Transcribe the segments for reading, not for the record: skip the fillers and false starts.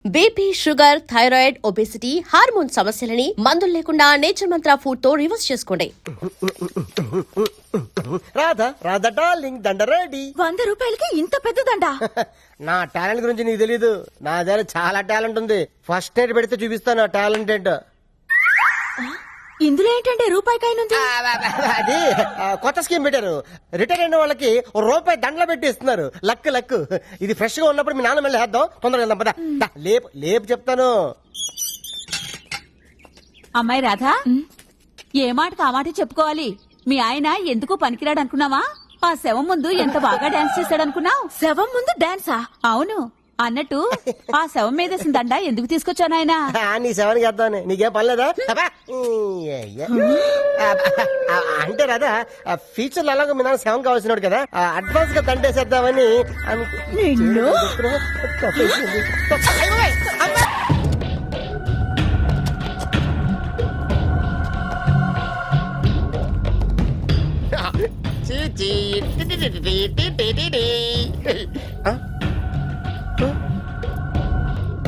BP, sugar, thyroid, obesity, hormone సమస్యలని మందులు లేకుండా నేచర్ మంత్ర ఫుడ్ తో రివర్స్ చేసుకోండి. రాధా డార్లింగ్ దండ రెడీ. 100 రూపాయలకి ఇంత పెద్ద దండ. నా టాలెంట్ గురించి నీకు తెలీదు. నా దగ్గర చాలా టాలెంట్ ఉంది. ఫస్ట్ నైట్ పెడితే చూపిస్తాను నా టాలెంట్ ఏంటో. ఇందులో ఏంటంటే రూపాయికాయనుంది. అది కొత్త స్కీమ్ పెట్టారు. రిటైర్ అయిన వాళ్ళకి రూపాయి దండలు పెట్టి ఇస్తున్నారు. లక్ ఇది ఫ్రెష్ గా ఉన్నప్పుడు మీ నాన్న మళ్ళీ వేద్దాం. తొందరగా వెళ్దాం పద. లేపు చెప్తాను. అమ్మాయి రాధా, ఏ మాటకు ఆ మాట చెప్పుకోవాలి. మీ ఆయన ఎందుకు పనికిరాడు అనుకున్నావా? ఆ శవం ముందు ఎంత బాగా డాన్స్ చేశాడు అనుకున్నావు. శవం ముందు డాన్సా? అవును. అన్నట్టు ఆ శవం మీద దండ ఎందుకు తీసుకొచ్చాను ఆయన? నీ శవానికి వేద్దామని. నీకేం పర్లేదా? అంటే రాదా ఫ్యూచర్ లో అలాగే మీ నాన్న శవం కావాల్సినాడు కదా, అడ్వాన్స్ గా దండేసేద్దామని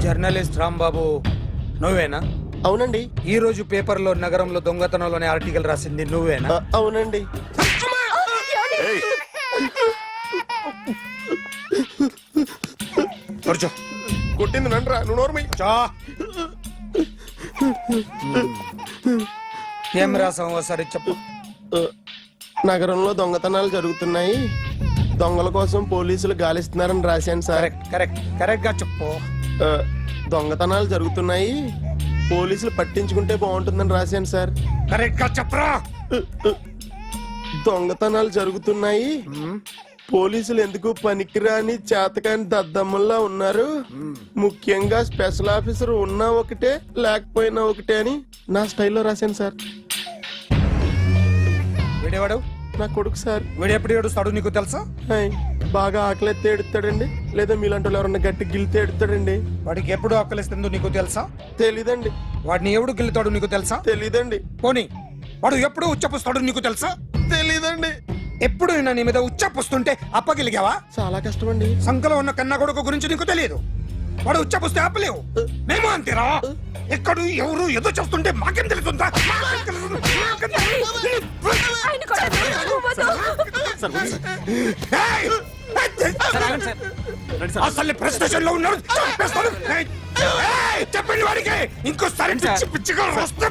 జర్నలిస్ట్ రాంబాబు నువ్వేనా? అవునండి. ఈ రోజు పేపర్లో నగరంలో దొంగతనంలోనే ఆర్టికల్ రాసింది నువ్వేనా? అవునండి. కొట్టింది నండ్రా, నువ్వు నోర్మై. ఏం రాసావు ఒకసారి చెప్పు. నగరంలో దొంగతనాలు జరుగుతున్నాయి, దొంగల కోసం పోలీసులు గాలిస్తున్నారని రాశాను సార్. కరెక్ట్ గా చెప్పు. దొంగతనాలు జరుగుతున్నాయి, పోలీసులు పట్టించుకుంటే బాగుంటుందని రాశాను సార్. కరెక్ట్ గా చెప్పరా. దొంగతనాలు జరుగుతున్నాయి, పోలీసులు ఎందుకు పనికిరాని చేతకాని దద్దమ్మల్లా ఉన్నారు, ముఖ్యంగా స్పెషల్ ఆఫీసర్ ఉన్నా ఒకటే లేకపోయినా ఒకటే అని నా స్టైల్లో రాశాను సార్. వీడేవాడు? నా కొడుకు సార్. వీడు ఎప్పుడు ఏడుస్తాడు నీకు తెలుసా? బాగా ఆకలిస్తే ఎడుతాడండి, లేదా మీలాంటి వాళ్ళు ఎవరన్నా గట్టి గిల్లితే ఎడుతాడండి. వాడికి ఎప్పుడు ఆకలిస్తుందో నీకు తెలుసా? తెలీదండి. వాడిని ఎవడు గిల్లుతాడు నీకు తెలుసా? తెలీదండి. పోనీ వాడు ఎప్పుడు ఉచ్చపుస్తాడు నీకు తెలుసా? తెలీదండి. ఎప్పుడు నీ మీద ఉచ్చపుస్తుంటే అప్పగిలిగావా? చాలా కష్టమండి. సంకలో ఉన్న కన్నా కొడుకు గురించి నీకు తెలియదు. వాడు ఉచ్చపుస్తే ఆపలేవు. మేము అంతేరా. ఎక్కడు ఎవరు ఏదో చేస్తుంటే మాకేం తెలుస్తుందా? అసలు ప్రెస్ స్టేషన్ లో ఉన్నాడు. చెప్పండి వాడికి ఇంకోసారి పిచ్చి పిచ్చిగా వస్తే.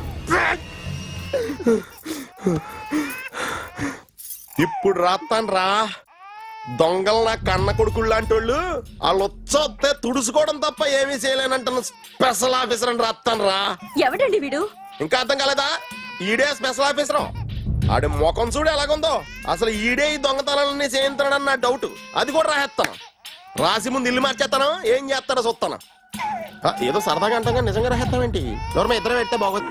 ఇప్పుడు రాత్తాను రా. దొంగలు నా కన్న కొడుకుళ్ళు లాంటి వాళ్ళు వాళ్ళు వచ్చొస్తే తుడుచుకోవడం తప్ప ఏమీ చేయలేనంటున్న స్పెషల్ ఆఫీసర్ అని రాత్తాను రా. ఎవడండి వీడు? ఇంకా అర్థం కాలేదా? ఈడే స్పెషల్ ఆఫీసర్. ఆడి ముఖం చూడు ఎలాగుందో. అసలు ఈడే ఈ దొంగతనాలన్నీ చేయించాడని నా డౌట్. అది కూడా రాసేస్తాను. రాసి ముందు ఇల్లు మార్చేస్తాను, ఏం చేస్తాడో చూస్తాను. ఏదో సరదాగా అంటాం, నిజంగా రాసేస్తామేంటి? ఎవరు ఇద్దరు పెడితే బాగోదు.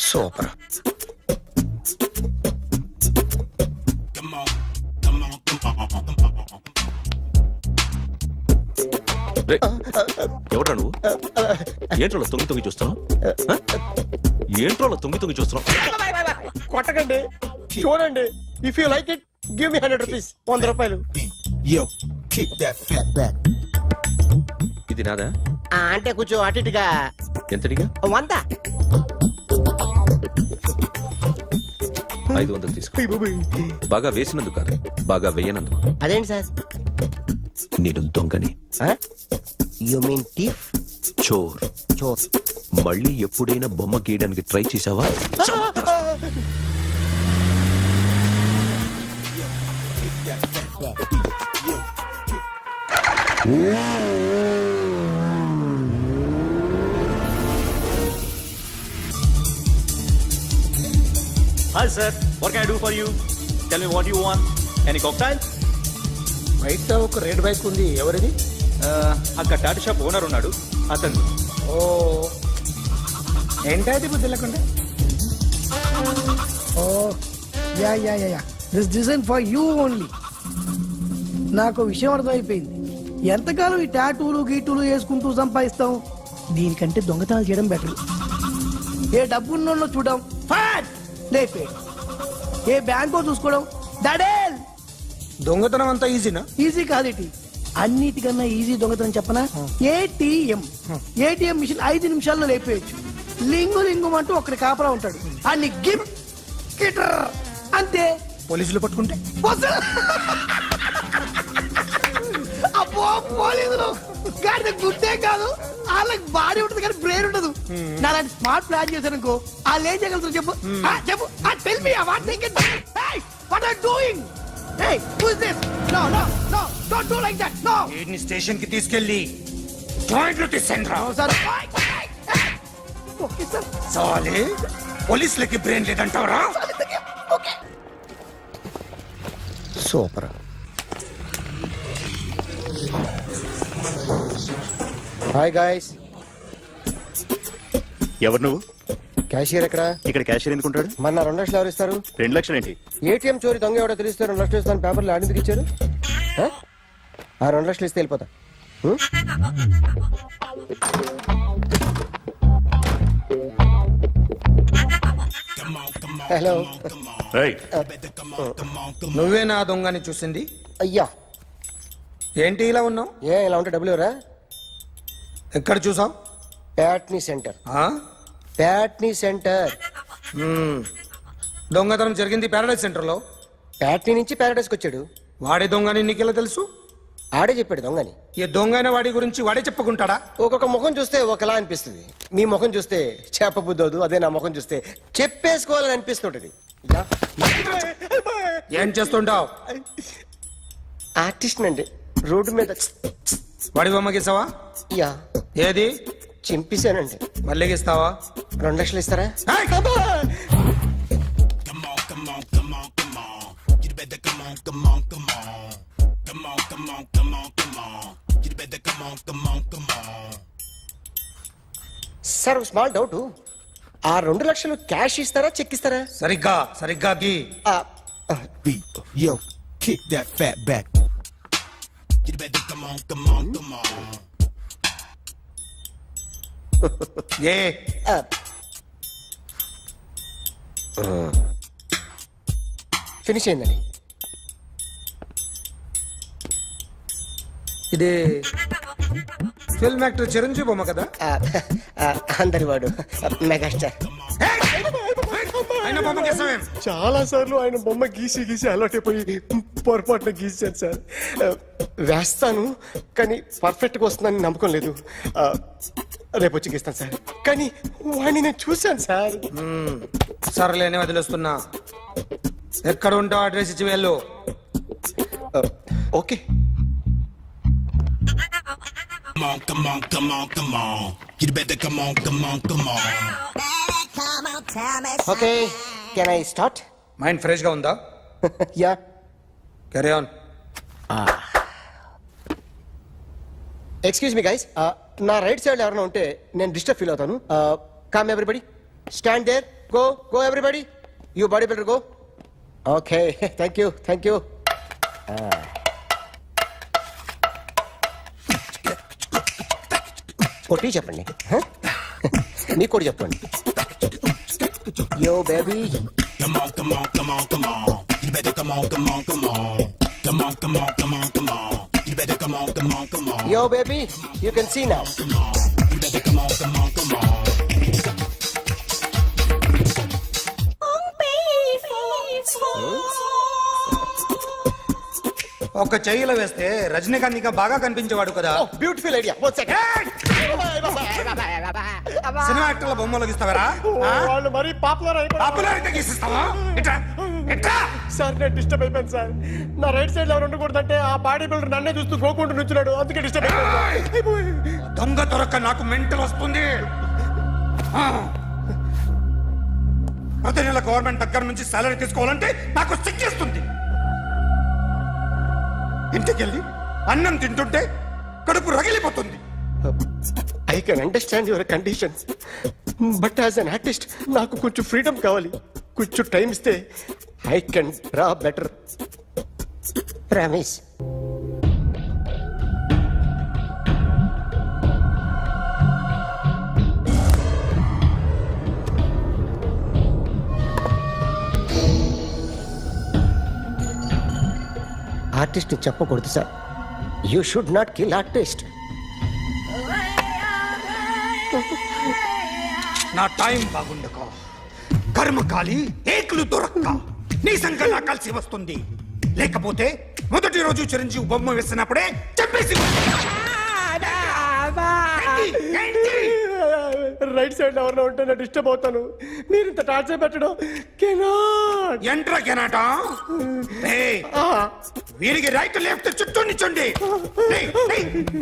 సూపర్. ఎవరా నువ్వు? ఏంట్రోలో తొంగి చూస్తున్నావు? ఏంట్రోలో తొంగి చూస్తున్నావు? కొట్టకండి, చూడండి. If you like it give me 100 rupees. 100 రూపాయలు. ఇది నాదా? అంటే కొంచెం అటు ఇటుగా. ఎంతడిగా? 100. 500 తీసుకో. బాగా వేసినందుకు కాదు, బాగా వేయనందుకు. అదేంటి సార్? నేను దొంగని. You mean thief? చోర్. మళ్ళీ ఎప్పుడైనా బొమ్మ గీయడానికి ట్రై చేసావా? Hi sir, what can I do for you? Tell me what you want. Any cocktails? బయట ఒక రెడ్ బైక్ ఉంది, ఎవరిది? అక్కడ టాటా షాప్ ఓనర్ ఉన్నాడు, అతను. ఓ ఏంటది బుద్ధి లేకుండా? Oh yeah this design for you only. నాకు విషయం అర్థమైపోయింది. ఎంతకాలం ఈ టాటూలు గీటూలు వేసుకుంటూ సంపాదిస్తాం? దీనికంటే దొంగతనాలు చేయడం బెటర్. ఏ డబ్బున్నోళ్ళు చూడం లేపే ఏ బ్యాంకో చూసుకోవడం దడేల్. దొంగతనం అంతా ఈజీనా? ఈజీ కాదేటి, అన్నిటికన్నా ఈజీ దొంగతనం చెప్పనా? ఏటీఎం మిషన్ 5 నిమిషాల్లో లేపేయచ్చు. లింగు లింగు అంటూ ఒకటి కాపలా ఉంటాడు, అన్ని గిమ్ గిటర్ అంతే. పోలీసులు పట్టుకుంటే వసలు. అబ్బో పోలీసులు గాడి గుర్తే కాదు, వాళ్ళకి బాడీ ఉంటుంది కానీ బ్రెయిన్ ఉండదు. నాలాంటి స్మార్ట్ ప్లాన్ చేశాను అనుకో, వాళ్ళు ఏం చేయగలుగుతారు చెప్పు? చెప్పు, tell me what they can. What are doing? Hey, who is this? No, don't do like that. No. వీడిని స్టేషన్ కి తీసుకెళ్ళి జాయింట్లు తీసేంద్రా. No, sir. Okay, sir. చాలే, పోలీసులకి బ్రెయిన్ లేదంటావరా? సూపర్. Hi guys. ఎవరు నువ్వు? క్యాషియర్ ఎక్కడ? ఇక్కడ క్యాషియర్ ఎందుకుంటాడు? మన 2 లక్షలు ఎవరు ఇస్తారు? 2 లక్షలు ఏంటి? ఏటీఎం చోరీ దొంగ ఎవడో తెలిస్తే 2 లక్షలు ఇస్తాను పేపర్లు ఆడిందుకు ఇచ్చారు. ఆ 2 లక్షలు ఇస్తే వెళ్ళిపోతా. హలో. రేయ్, నువ్వే నా దొంగని చూసింది? అయ్యా, ఏంటి ఇలా ఉన్నావు? ఇలా ఉంటే డబ్బులు ఎవరా? ఎక్కడ చూసావు? ప్యాట్నీ సెంటర్. ప్యాట్నీ సెంటర్. దొంగతనం జరిగింది ప్యారడైజ్ సెంటర్ లో. ప్యాట్నీ నుంచి ప్యారడైస్కి వచ్చాడు. వాడే దొంగని నీకెలా తెలుసు? ఆడే చెప్పాడు దొంగని. ఈ దొంగైన వాడి గురించి వాడే చెప్పుకుంటాడా? ఒక్కొక్క ముఖం చూస్తే ఒకలా అనిపిస్తుంది. మీ ముఖం చూస్తే చేపబుద్దోదు, అదే నా ముఖం చూస్తే చెప్పేసుకోవాలని అనిపిస్తుంటది. ఏం చేస్తుంటావు? ఆర్టిస్ట్ అండి, రోడ్డు మీద. వాడి బొమ్మ గీసావా? యా, ఏది? చింపేశానండి. మళ్ళీ గీస్తావా? 2 లక్షలు ఇస్తారా? Sir, small doubt. ఆ 2 లక్షలు క్యాష్ ఇస్తారా, చెక్ ఇస్తారా? సరిగ్గా గీ. Yo, kick that fat back. You better come on. A finish అయిందండి. ఇది ఫిల్మ్ యాక్టర్ చిరంజీవి బొమ్మ కదా? అందరి వాడు మెగాస్టార్. ఆయన బొమ్మ గీసావేం? చాలా సార్లు ఆయన బొమ్మ గీసి అలవాటైపోయి పొరపాటున గీసాను సార్. వేస్తాను కానీ పర్ఫెక్ట్ గా వస్తుందని నమ్మకం లేదు. రేపు వచ్చి గీస్తాను సార్. కానీ వాడిని నేను చూశాను సార్. సర్లేని వదిలేస్తున్నా. ఎక్కడ ఉంటావు అడ్రస్ ఇచ్చి వెళ్ళు. Okay. Come on. You better come on. Okay, can I start? Mind fresh గా ఉందా? Yeah. Carry on. Excuse me guys, నా రైట్ సైడ్ ఎవరైనా ఉంటే నేను డిస్టర్బ్ ఫీల్ అవుతాను. Come everybody, stand there. Go everybody. You body builder go. Okay, thank you. కొట్టి చెప్పండి. మీకు కూడా చెప్పండి. Yo baby. Come on. You better come on. Come on. You better come on. Yo, baby, you can see now. You better come on. ఒక చెయ్యిలో వేస్తే రజనీకాంత్ ఇంకా బాగా కనిపించేవాడు కదా. Oh, beautiful idea. One second. Cinema యాక్టర్ల బొమ్మలు గీస్తావరా? వాళ్ళు మరీ పాపులర్ పాపులారిటీ గీసిస్తావా? ఇట్రా. సార్, నేను డిస్టర్బ్ అయిపోయాను సార్. నా రైట్ సైడ్ ఎవరు ఉండకూడదంటే ఆ బాడీ బిల్డర్ నన్నే చూస్తూ గోకుంటూ నుంచున్నాడు, అందుకే డిస్టర్బ్ అయిపోయాను. దొంగ దొరక్క నాకు మెంటల్ వస్తుంది. ప్రతి నెల గవర్నమెంట్ దగ్గర నుంచి సాలరీ తీసుకోవాలంటే నాకు సిగ్గేస్తుంది. ఇంటికెళ్ళి అన్నం తింటుంటే కడుపు రగిలిపోతుంది. I can understand your conditions, but as an artist నాకు కొంచెం ఫ్రీడమ్ కావాలి. కొంచెం టైం ఇస్తే I can draw better. Promise. ఆర్టిస్ట్ని చెప్పకూడదు sir. You should not kill artist. నా టైం బాగుండక కర్మకాలి ఏకులు దొరక్క నీ సంకల్లా కలిసి వస్తుంది. లేకపోతే మొదటి రోజు చిరంజీవి బొమ్మ వేసినప్పుడే చెప్పేసి రైట్ సైడ్ ఎవరిలో ఉంటే నేను డిస్టర్బ్ అవుతాను. మీరు ఇంత టార్చర్ పెట్టడం కెనాట్. ఎంట్రా కెనాట వీరికి రైట్ లెఫ్ట్ చుట్టూ నిచ్చండి.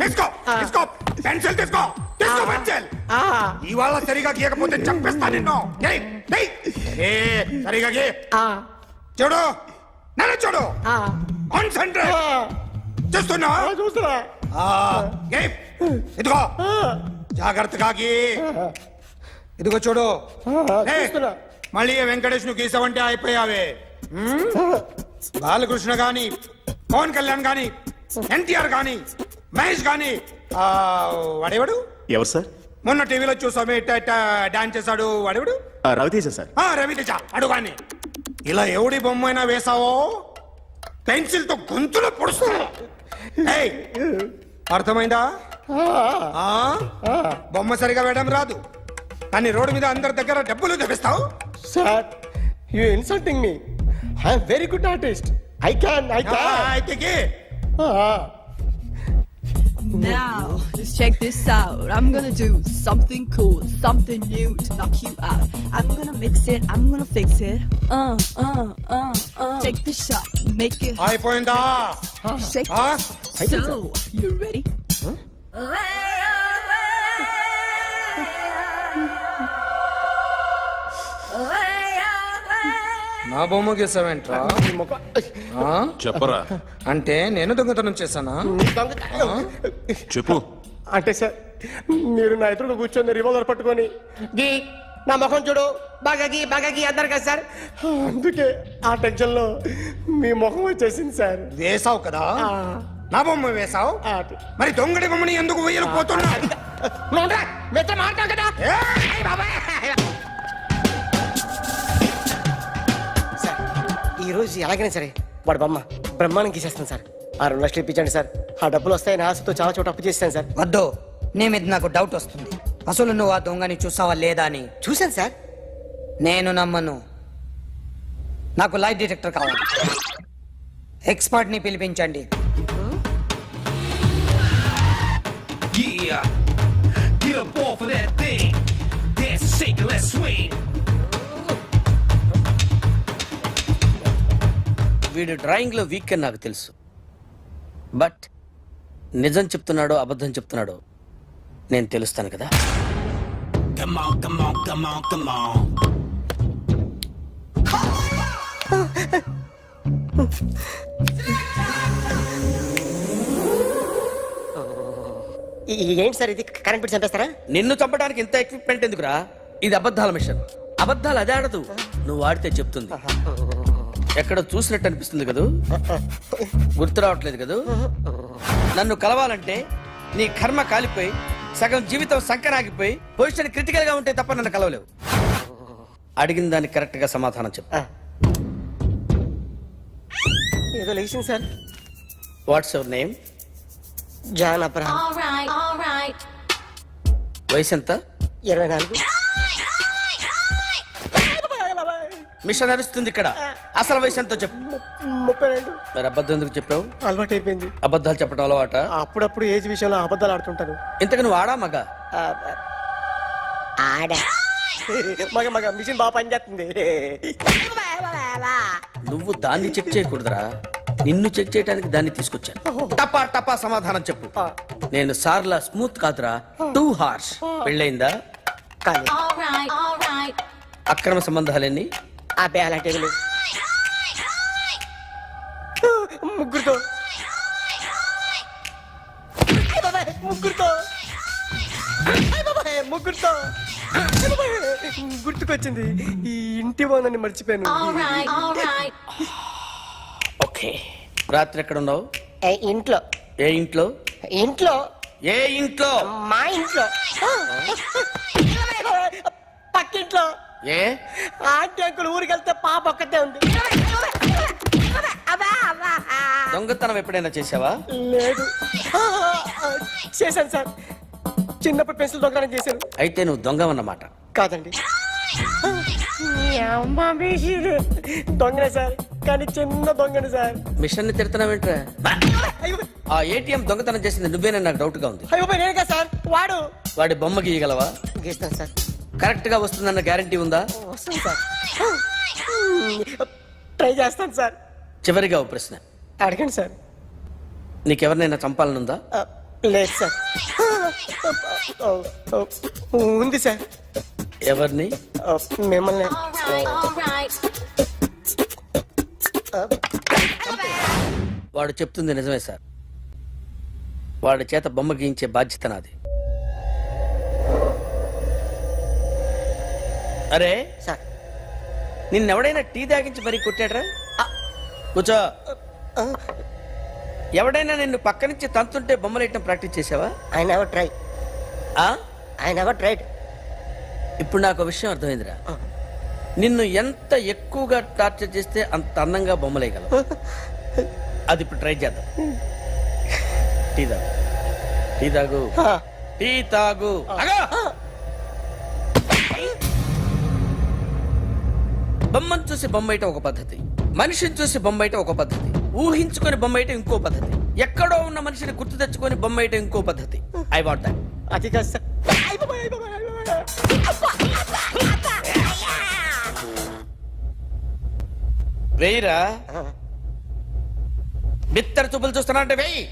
తీసుకో పెన్సిల్ తీసుకో పెన్సిల్. ఇవాళ సరిగా గీయకపోతే చంపేస్తా నిన్ను. సరిగా గీ. చూడు నన్ను చూడు. కాన్సంట్రేట్ చూస్తున్నా. ఇదిగో జాగ్రత్తగా గీ. ఇదిగో చూడు. మళ్ళీ వెంకటేష్ ను గీసావంటే అయిపోయావే. బాలకృష్ణ గాని పవన్ కళ్యాణ్ గాని ఎన్టీఆర్ గాని మహేష్ గాని వాడేవాడు ఎవరు సార్? మొన్న టీవీలో చూసామే డాన్స్ చేశాడు వాడేవాడు? రవితేజ సార్. రవితేజ అడుగాని. ఇలా ఎవడి బొమ్మ అయినా వేసావో పెన్సిల్ తో గొంతులో పొడుస్తా. అర్థమైందా? బొమ్మ సరిగా వేయడం రాదు కానీ రోడ్డు మీద అందరి దగ్గర డబ్బులు తెప్పిస్తావు. Sir you insulting me. I'm very good artist. I can అయితే Now, just check this out. I'm gonna do something cool, something new to knock you out. I'm gonna mix it, I'm gonna fix it. Take the shot, make it అయిపోయిందా? shake. So, you ready? నా బొమ్మ గీసావేంట్రా? చెప్పరా. అంటే నేను దొంగతనం చేశానా? చెప్పు. అంటే సార్ మీరు నా ఎదురు కూర్చొని రివాల్వర్ పట్టుకొని గీ నా ముఖం చూడు బాగా గీ అన్నారు కదా సార్. అందుకే ఆ టెన్షన్ లో మీ ముఖం వచ్చేసింది సార్. వేసావు కదా, నా బొమ్మ వేసావు. మరి దొంగడి బొమ్మని ఎందుకు వేయలేకపోతున్నా? సార్ ఈ రోజు ఎలాగైనా సరే వాడు బొమ్మ బ్రహ్మాండం గీసేస్తాను సార్. 6 లక్షలు ఇప్పించండి సార్. ఆ డబ్బులు వస్తాయని ఆశతో చాలా చోట అప్పు చేస్తాను సార్. వద్దు, నీ మీద నాకు డౌట్ వస్తుంది. అసలు నువ్వు ఆ దొంగని చూసావా లేదా అని. చూశాను సార్. నేను నమ్మను. నాకు లైట్ డిటెక్టర్ కావాలి. ఎక్స్పర్ట్ ని పిలిపించండి. Yeah, get up off of that thing. Dance, shake, and let's swing. వీడు డ్రాయింగ్ లో వీక్ అని నాకు తెలుసు. బట్ నిజం చెప్తున్నాడో అబద్ధం చెప్తున్నాడో నేను తెలుస్తాను కదా. Come on, come on, come on, come on. ఏంటి సార్ ఇది? కరెంట్ బిల్ చంపేస్తారా? నిన్ను చంపడానికి ఇంత ఎక్విప్మెంట్ ఎందుకురా? ఇది అబద్ధాల మిషన్. అబద్ధాలు అదే ఆడదు, నువ్వు ఆడితే చెప్తుంది. ఎక్కడ చూసినట్టు అనిపిస్తుంది కదూ? గుర్తు రావట్లేదు కదూ? నన్ను కలవాలంటే నీ కర్మ కాలిపోయి సగం జీవితం సంకరాగిపోయి పొజిషన్ క్రిటికల్ గా ఉంటే తప్ప నన్ను కలవలేవు. అడిగిన దానికి కరెక్ట్ గా సమాధానం చెప్పు. ఏదో లేచింది sir. What's your name? John Abraham. వయసు ఎంత? 24. మిషన్ నడుస్తుంది ఇక్కడ. అసలు వయసు ఎంతో చెప్పు. 32. మరి అబద్ధం ఎందుకు చెప్పావు? అలవాటు అయిపోయింది. అబద్ధాలు చెప్పడం అలవాట? అప్పుడప్పుడు ఏజ్ విషయంలో అబద్ధాలు ఆడుతుంటాను. ఇంతకు నువ్వు ఆడా మగ? ఆడా. మగ మిషన్ బాగా పనిచేస్తుంది. నువ్వు దాన్ని చెక్ చేయకూడదురా, నిన్ను చెక్ చేయడానికి దాన్ని తీసుకొచ్చాను. టపా టపా సమాధానం చెప్పు. నేను సార్లా స్మూత్ కాదురా, టూ హార్ష్. పెళ్ళయిందా? కానీ అక్రమ సంబంధాలన్నీ? అబ్బే అలాంటివి లేవు. ముగ్గురుతో గుర్తుకొచ్చింది. ఈ ఇంటి బాగుందని మర్చిపోయాను. ఓకే. రాత్రి ఎక్కడ ఉన్నావు? ఇంట్లో. ఏ ఇంట్లో? ఇంట్లో. ఏ ఇంట్లో? మా ఇంట్లో. పక్కింట్లో. ఏ ఆంటీ అంకుల్ ఊరికి వెళ్తే పాప ఒక్కతే ఉంది. దొంగతనం ఎప్పుడైనా చేసావా? లేదు. చేశాను సార్, చిన్నప్పుడు పెన్సిల్ దొంగతనం చేశాను. అయితే నువ్వు దొంగవన్నమాట. కాదండి, దొంగనే సార్, కానీ చిన్న దొంగని సార్. మిషన్ ని తిడుతున్నావేంట్రా? ఆ ఏటీఎం దొంగతనం చేసింది నువ్వేనని నాకు డౌట్ గా ఉంది. అయ్యో నేను కదా సార్, వాడు. వాడి బొమ్మ గీయగలవా? గీస్తాను సార్. కరెక్ట్ గా వస్తుందన్న గ్యారంటీ ఉందా? వస్తాను సార్, ట్రై చేస్తాను సార్. చివరిగా ఓ ప్రశ్న అడగండి సార్. నీకెవరినైనా చంపాలనుందా? లేదు సార్. ఉంది సార్. ఎవరిని? మిమ్మల్ని. వాడు చెప్తుంది నిజమే సార్. వాడి చేత బొమ్మ గీయించే బాధ్యత నాది. అరే సార్, నిన్నెవడైనా టీ తాగించి మరీ కొట్టాడ్రా? కూర్చో. ఎవడైనా నిన్ను పక్క నుంచి తంతుంటే బొమ్మలేయటం ప్రాక్టీస్ చేసావా? I never try. I never tried. ఇప్పుడు నాకు ఒక విషయం అర్థమైందిరా. నిన్ను ఎంత ఎక్కువగా టార్చర్ చేస్తే అంత అందంగా బొమ్మలేయగలవు. అది ఇప్పుడు ట్రై చేద్దాం. టీ తాగు, టీ తాగు, టీ తాగు. బొమ్మను చూసి బొమ్మేయటం ఒక పద్ధతి, మనిషిని చూసి బొమ్మేయటం ఒక పద్ధతి, ఊహించుకొని బొమ్మేయటం ఇంకో పద్ధతి, ఎక్కడో ఉన్న మనిషిని గుర్తు తెచ్చుకొని బొమ్మేయటం ఇంకో పద్ధతి. I want that. అది కాదు సార్. వెయ్యిరా. బిత్తర చూపులు చూస్తున్నా అంటే వెయ్యి.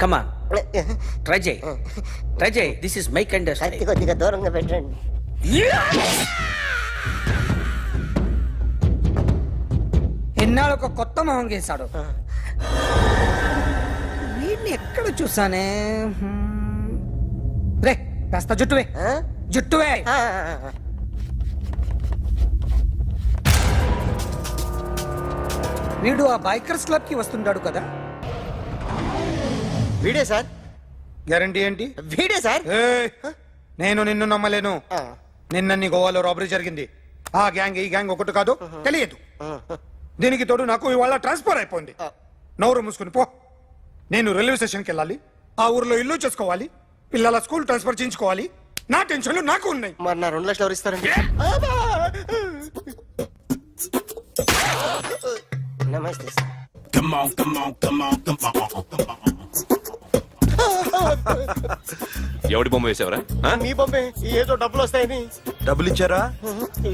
కమాన్, ట్రై చేయి, ట్రై చేయి. This is my kind. కొద్దిగా దూరంగా పెట్టండి. ఎన్నాళ్ళు ఒక కొత్త మొహం గీశాడు. వీడిని ఎక్కడ చూసానే? రే కాస్త జుట్టువే, జుట్టువే. వీడు ఆ బైకర్స్ క్లబ్ కి వస్తుంటాడు కదా? వీడే సార్. గ్యారంటీ ఏంటి? వీడే సార్. నేను నిన్ను నమ్మలేను. నిన్న నీ గోవాలో రాబరీ జరిగింది. ఆ గ్యాంగ్ ఈ గ్యాంగ్ ఒకటి కాదు, తెలియదు. దీనికి తోడు నాకు ఇవాళ ట్రాన్స్ఫర్ అయిపోయింది. నోరు మూసుకుని పో. నేను రైల్వే స్టేషన్కి వెళ్ళాలి, ఆ ఊర్లో ఇల్లు చేసుకోవాలి, పిల్లల స్కూల్ ట్రాన్స్ఫర్ చేయించుకోవాలి. నా టెన్షన్లు నాకు ఉన్నాయి. మరి నా 2 లక్షలు ఎవరు ఇస్తారండి? నమస్తే సార్. ఎవడి బొమ్మ వేసావరా? మీ బొమ్మే, ఏదో డబ్బులు వస్తాయని. డబ్బులు ఇచ్చారా?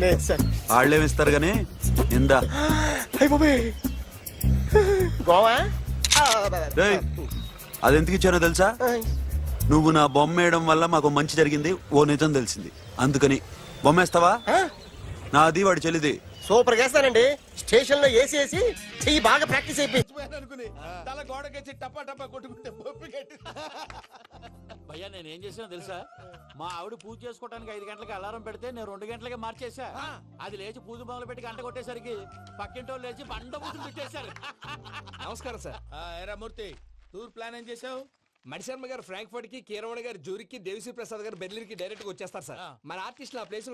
లేదు సార్. వాళ్ళేమి ఇస్తారు గానీ ఇందా. అయ్య బాబే, గోవా. రేయ్, అది ఎందుకు ఇచ్చానో తెలుసా? నువ్వు నా బొమ్మ వేయడం వల్ల మాకు మంచి జరిగింది, ఓ నిజం తెలిసింది. అందుకని బొమ్మేస్తావా? నాది వాడి చెల్లిది. సూపర్ చేస్తానండి. స్టేషన్ లో ఏసీ వేసి చెయ్యి బాగా ప్రాక్టీస్ అయిపోయి భయ్యా నేనేం చేసినా తెలుసా? మా ఆవిడ పూజ చేసుకోవడానికి 5 గంటలకి అలారం పెడితే నేను 2 గంటలకి మార్చేసా. అది లేచి పూజ మొదలు పెట్టి గంట కొట్టేసరికి పక్కింటి వాళ్ళు లేచి బండ పూజలు పెట్టేశారు. నమస్కారం సార్. ఏరా మూర్తి, టూర్ ప్లాన్ ఏం చేసావు? మణిశర్మ గారు ఫ్రాంక్ఫర్ట్ కి, కీరవాణి గారు జూరికి, దేవిశ్రీ ప్రసాద్ గారు బెర్లిన్ కి డైరెక్ట్ గా వచ్చేస్తారు సార్. మన ఆర్టిస్ట్ ఆ ప్లేస్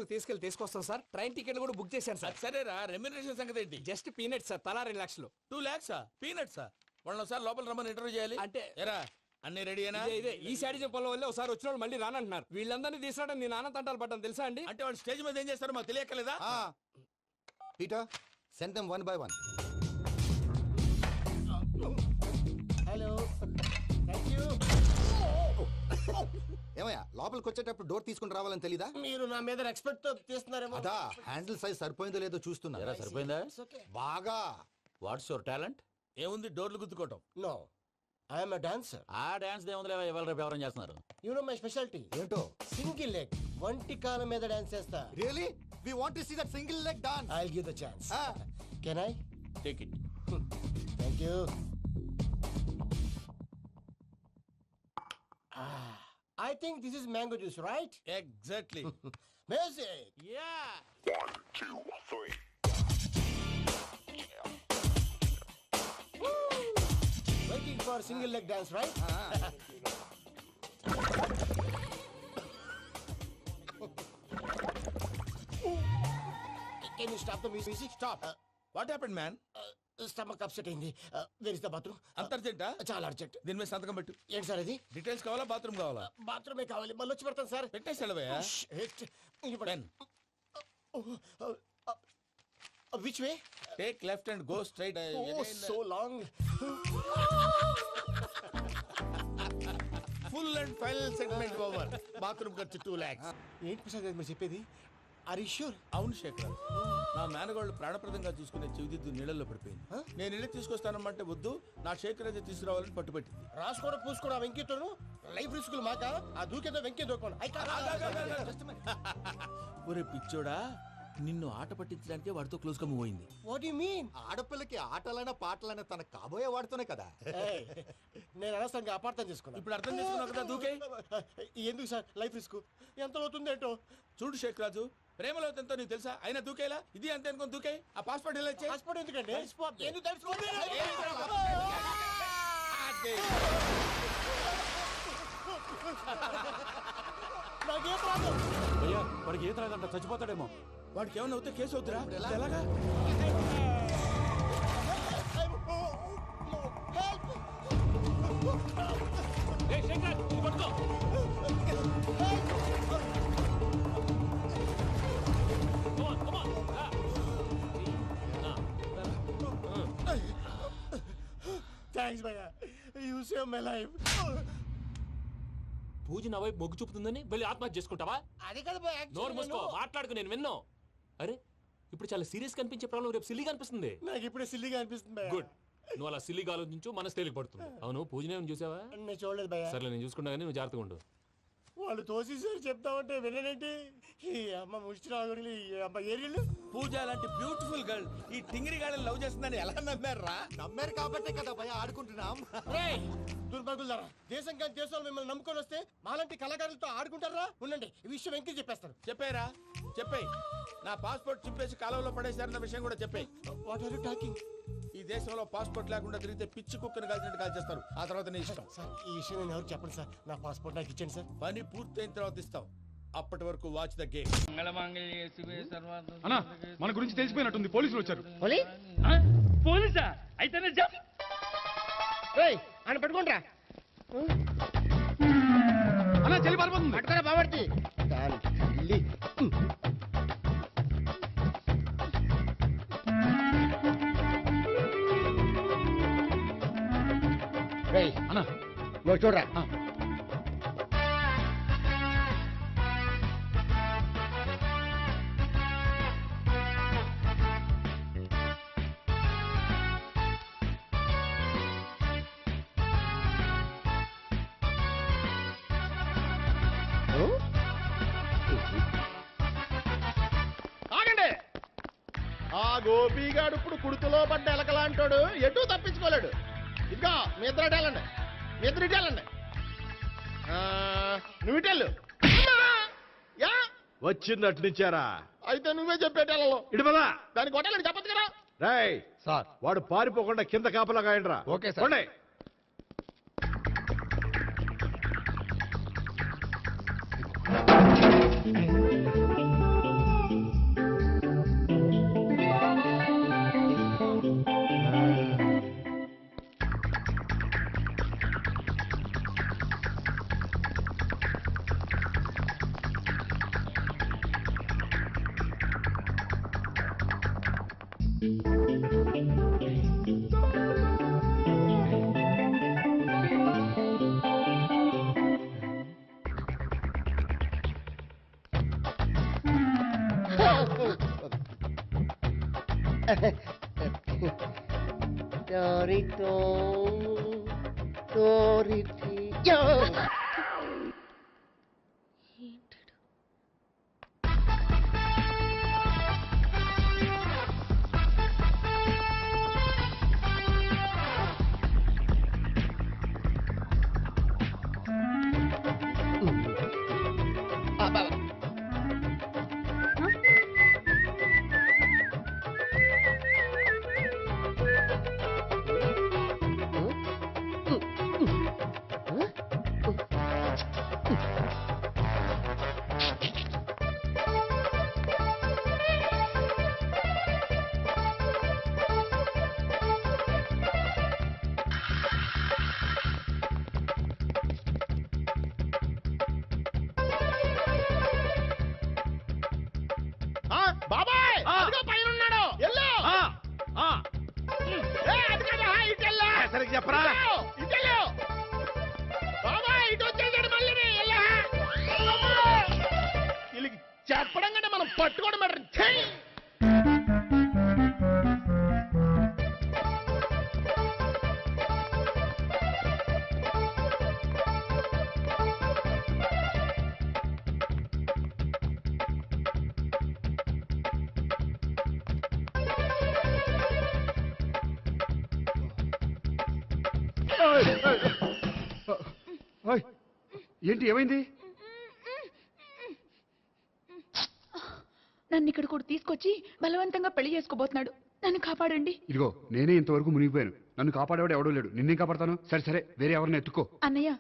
తీసుకొస్తాం సార్. ట్రైన్ టికెట్ కూడా బుక్ చేశాను సార్. సరేరా, రెమ్యూనరేషన్ సంగతి ఏంటి? జస్ట్ పీనట్ సార్, తలా 2 లక్షలు. 2 lakhs పీనట్సా? వాళ్ళని ఒకసారి లోపల రమ్మని ఇంటర్వ్యూ చేయాలి. అంటే ఎరా అన్ని రెడీయేనా? ఇదే ఈ శాడిజం పొలం వల్ల ఒకసారి వచ్చిన వాళ్ళు మళ్ళీ రానంటున్నారు. వీళ్ళందరినీ తీసుకురావడం నేను నాన్న తంటాలు పడ్డాను తెలుసా అండి? అంటే వాళ్ళు స్టేజ్ మీద ఏం చేస్తారో మాకు తెలియక్కలేదా? Peter, send them 1 by 1. Hello, thank you. ఏమయ్యా, లోపలికి వచ్చేటప్పుడు డోర్ తీసుకుని రావాలని తెలీదా? మీరు నా మీద ఎక్స్పెక్ట్ తో తీస్తున్నారేమో. అదా హ్యాండిల్ సైజ్ సరిపోయిందో లేదో చూస్తున్నా. ఎరా సరిపోయిందా? బాగా. What's your talent? ఏముంది డోర్లు గుద్దుకోవటం? No, I am a dancer. ఆ డాన్స్ దేవుందిలే, ఇవాళ రేపు ఎవరైనా చేస్తున్నారు. You know my speciality. ఏంటో? సింగిల్ లెగ్, వంటి కాలం మీద డాన్స్ చేస్తా. Really? We want to see that single leg dance. I will give the chance. Can I? Take it. Thank you. I think this is mango juice, right? Exactly. Music. Yeah. 1, 2, 3. Waiting for single leg dance, right? Can you stop the music? Stop. What happened, man? Stomach upset అయింది. Where is the bathroom? అంత అర్జెంటా? చాలా urgent. దీని మీద సంతకం పెట్టు. ఏంటి sir ఇది? డీటెయిల్స్ కావాలా బాత్రూమ్ కావాలా? బాత్రూమే కావాలి. మళ్ళీ వచ్చి పెడతాను సార్. పెట్టేసి వెళ్ళవయ్యా. Pen. Which way? Take left and go straight. So long. Full and final segment over. Bathroom ఖర్చు 2 lakhs. ఏంటి ప్రసాద్ గారు మీరు చెప్పేది? Are you sure? అవును శేఖర్, నా మేనగోళ్ళు ప్రాణప్రదంగా చూసుకునే చెవిదిద్దు నీళ్ళల్లో పడిపోయింది. నేను ఇల్లు తీసుకొస్తానమ్మంటే వద్దు, నా శేఖర్ అయితే తీసుకురావాలని పట్టుబట్టింది. రాసుకోవడం పూసుకోవడం వెంకీతోను లైఫ్ రిస్కులు మాక. ఆ దూకేదో వెంకీ దూకోండి. ఒరే పిచ్చోడా, నిన్ను ఆట పట్టించడానికి వాడితో క్లోజ్ గా మూవ్ అయింది. What you mean? ఆడపిల్లకి ఆటలైనా పాటలైనా తన కాబోయే వాడుతూనే కదా. నేను అనవసరంగా అపార్థం చేసుకున్నా. ఇప్పుడు అర్థం చేసుకున్నావు కదా, దూకే. ఎందుకు సార్ లైఫ్ రిస్క్? ఎంత అవుతుంది ఏంటో? చూడు శేఖ్ రాజు, ప్రేమలో ఎంతో నీకు తెలుసా? అయినా దూకేలా? ఇది అంతే అనుకుని దూకే. ఆ పాస్పోర్ట్ ఎలా ఇచ్చే? పాస్పోర్ట్ ఎందుకండి? ఎందుకు తెలుసుకోండి? నాకేం రాదు. అయ్యా వాడికి ఈత రాదంట, చచ్చిపోతాడేమో. వాడికి ఏమైనా అవుతే కేసు అవుతురా? ఎలాగా? థ్యాంక్స్ భయ్యా, యూ సేవ్ మై లైఫ్. పూజ నా వైపు మొగ్గు చూపుతుందని వెళ్ళి ఆత్మహత్య చేసుకుంటావా? అది కదా భయ్యా, నోరు మూసుకో, మాట్లాడుకు, నేను విన్నాను. అరే ఇప్పుడు చాలా సీరియస్ కనిపించే ప్రాబ్లం రేపు సిల్లీగా అనిపిస్తుంది. నాకు ఇప్పుడే సిల్లిగా అనిపిస్తుంది భయ్యా. గుడ్, నువ్వు అలా సిల్లీగా ఆలోచించు, మనసు తేలిక పడుతుంది. అవును పూజనే చూసావా? నేను చూడలేదు భయ్యా. సర్లే నేను చూసుకుంటా కానీ నువ్వు జాగ్రత్తగా ఉండు. వాళ్ళు తోసేసారు చెప్తామంటే విననేంటి? ఈ అమ్మ ముష్టి రాగుడి అమ్మ ఏరియలు. పూజ లాంటి బ్యూటిఫుల్ గర్ల్ ఈ టింగిరి గాడిని లవ్ చేస్తుందని ఎలా నమ్మారా? నమ్మారు కాబట్టే కదా భయ ఆడుకుంటున్నాం. దుర్భగులారా, దేశం కానీ దేశంలో మిమ్మల్ని నమ్ముకొని వస్తే మాలాంటి కళాకారులతో ఆడుకుంటారా? ఉండండి, ఈ విషయం వెంకీ చెప్పేస్తారు. చెప్పారా? చెప్పేయ్. నా పాస్పోర్ట్ చింపేసి కాలువలో పడేశారన్న విషయం కూడా చెప్పేయ్. What are you talking? ఈ దేశంలో పాస్పోర్ట్ లేకుండా తిరిగితే పిచ్చి కుక్కను కాల్చినట్టు కాల్చేస్తారు. ఆ తర్వాత నీ ఇష్టం. సార్ ఈ విషయం నేను ఎవరు చెప్పండి సార్. నా పాస్పోర్ట్ నాకు ఇచ్చేయండి సార్. పని పూర్తయిన తర్వాత ఇస్తాం. అప్పటి వరకు వాచ్ ద గేమ్. అన్నా మన గురించి తెలిసిపోయినట్టుంది, పోలీసులు వచ్చారు. పోలీసా? అయితేనే జప్. ఏయ్ ఆయన పెట్టుకోండిరా. అన్నా చెల్లి పారిపోతుంది. పట్టుకోరా బావర్తి. అన్నా నువ్వు చూడరా. ఆగండి. ఆ గోపిగాడు ఇప్పుడు కుడుతులో పడ్డ ఎలకలాంటాడు, ఎటు తప్పించుకోలేడు. ఇంకా మీ ఇద్దరు ఇటెళ్ళండి, మీ ఇద్దరు ఇటెళ్ళండి. నువ్వు ఇటెళ్ళు. యా వచ్చిందటు నుంచారా? అయితే నువ్వే చెప్పేటెళ్ళలో ఇటు పదా. దానికి కొట్టాలని చెప్పదు కదా. రేయ్ సార్, వాడు పారిపోకుండా కింద కాపలా కాయండిరా. Okay sir. పోండి. బాబాయ్ అదిగో పైన ఉన్నాడు ఎల్లో అది కదా ఇటు వెళ్ళు. సరిగ్గా చెప్పరా ఇటు వెళ్ళు. బాబాయ్ ఇటు వచ్చేసాడు మళ్ళీ వీళ్ళకి చెప్పడం కంటే మనం పట్టుకోవడం బెటర్. ఛీ! ఏంటి ఏమైంది? నన్ను ఇక్కడ కూడా తీసుకొచ్చి బలవంతంగా పెళ్లి చేసుకోబోతున్నాడు. నన్ను కాపాడండి. ఇదిగో నేనే ఇంతవరకు మునిగిపోయాను. నన్ను కాపాడేవాడు ఎవడో లేడు. నిన్నే కాపాడతాను. సరే సరే వేరే ఎవరిని ఎత్తుకో. అన్నయ్య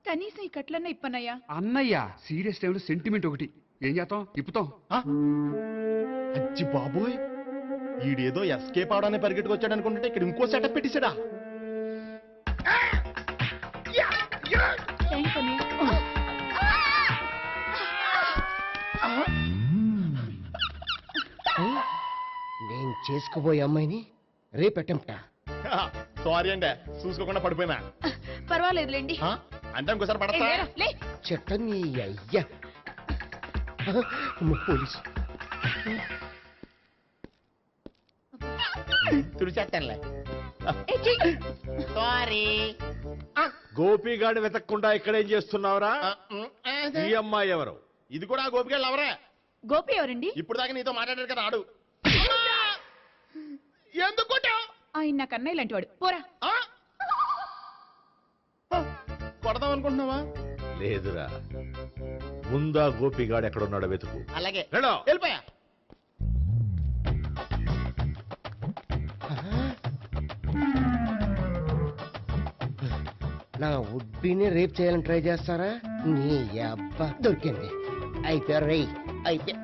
కనీసం ఈ కట్లన్నా ఇప్పన్నయ్యా. అన్నయ్య సీరియస్ టైంలో సెంటిమెంట్ ఒకటి. ఏం చేస్తాం? ఇప్పుతాం. అచ్చి బాబోయ్ ఈడేదో ఎస్కేప్ అవడానికి పరిగెట్టుకొచ్చాడు అనుకుంటే ఇక్కడ ఇంకో సెటప్ పెట్టిసాడా? థ్యాంక్స్ అన్నయ్య. నేను చేసుకోబోయే అమ్మాయిని రేపెట్టంట. సారీ అండి చూసుకోకుండా పడిపోయినా. పర్వాలేదులేండి. అంటే ఇంకోసారి పడతా. లే చెట్ట నీ అయ్యా పోలీసు తుడిచేస్తానులే. సారీ. గోపిగాడు వెతక్కుండా ఇక్కడేం చేస్తున్నావురా? ఈ అమ్మాయి ఎవరు? ఇది కూడా గోపిగాడు ఎవరే? గోపి ఎవరండి? ఇప్పుడు దాకా నీతో మాట్లాడారు కదా ఆడు. ఎందుకు ఆయన నాకు అన్నయ్య లాంటి వాడు. పోరా. కొడదాం అనుకుంటున్నావా? లేదురా, ముందా గోపిగాడు ఎక్కడున్నాడో వెతుకు. అలాగే వెళ్ళు. వెళ్ళిపోయా. నా ఉడ్బీని రేప్ చేయాలని ట్రై చేస్తారా? నీ అబ్బా దొరికింది. అయిపోయారు రై అయిపోయా.